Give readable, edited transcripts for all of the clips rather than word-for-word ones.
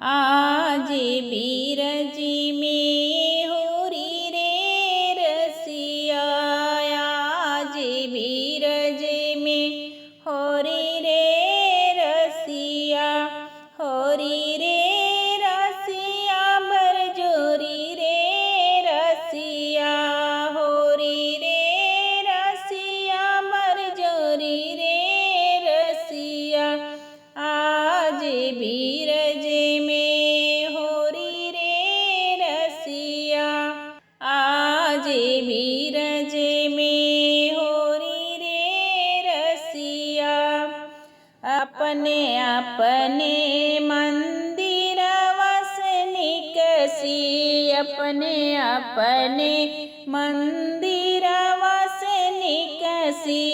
आज बीरजी में होरी रे रसिया, आज बीरज में होरी रे रसिया, होरी रे रसिया बरजोरी रे रसिया, होरी रे रसिया बरजोरी रे रसिया। आज बीरज में होरी रे रसिया, आज बीरज में होरी रे रसिया। अपने अपने मंदिर वसनिकसी, अपने अपने मंदिर वसनिकसी।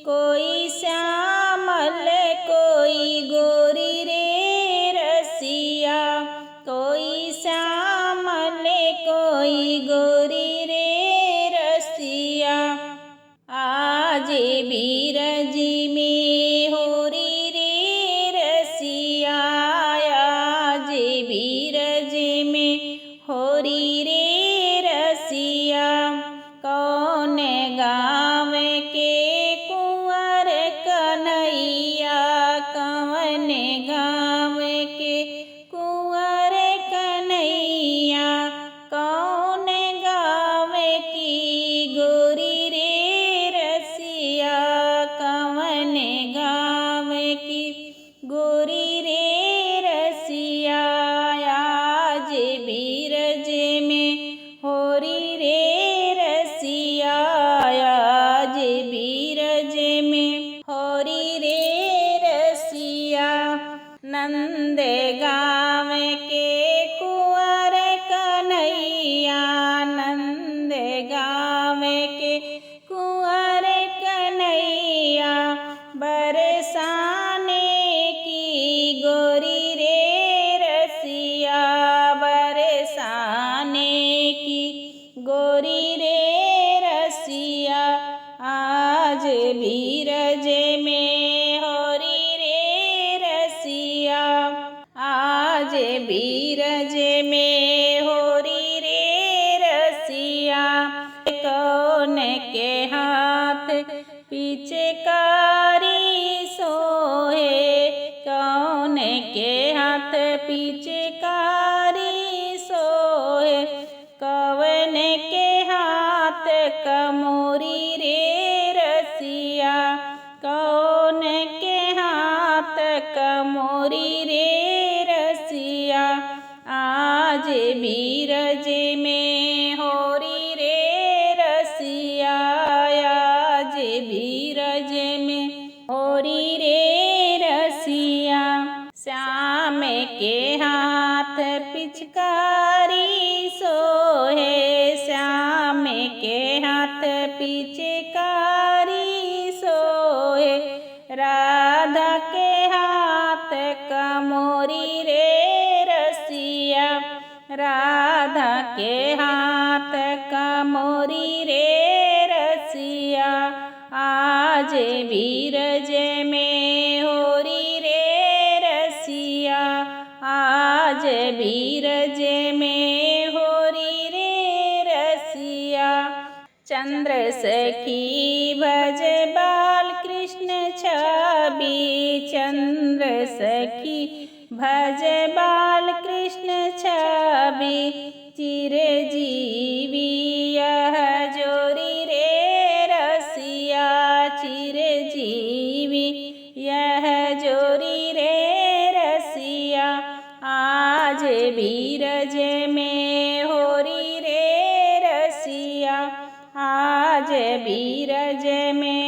कोई श्यामल कोई गोरी रे रसिया, कोई श्यामल कोई गोरी रे रसिया। आज बीरजी में होरी रे रसिया, आज बीरज में होरी रे रसिया। कौन गाँव के कुंवर कन्हैया, कौन गाँव के कुंवर कन्हैया। कौन गाँव की गोरी रे रसिया, कौन गाँव की गोरी रे रसिया। आज बीरज में होरी रे रसिया, आज बीरज में होरी रे रसिया। नंद गाँव के कुंवर कन्हैया, नंद गाँव के कुंवर कन्हैया। बरसाने की गोरी रे रसिया, बरसाने की गोरी रे रसिया। आज बीरज में होरी रे रसिया, आज बीरज में होरी रे रसिया। कौन के हाथ पिचकारी सोहे, कौन के हाथ पिचकारी सोहे। कौन के हाथ कमोरी रे रसिया, कौन के हाथ कमोरी रे रसिया। आज बीरज में होरी रे रसिया, आज बीरज में होरी रे रसिया। श्याम के हाथ पिचकारी सोहे, श्याम के हाथ पिचकारी सोहे। राधा के हाथ कमोरी रे रसिया, राधा के हाथ कमोरी रे रसिया। आज बीरज में होरी रे रसिया, आज बीरज में होरी रे रसिया। चंद्र सखी भज बाल कृष्ण छवि, चंद्र सखी भज बाल कृष्ण छवि। चिरजीवी यह जोरी रे रसिया, चिरजीवी यह जोरी रे रसिया। आज बीरज में होरी रे रसिया, आज बीरज में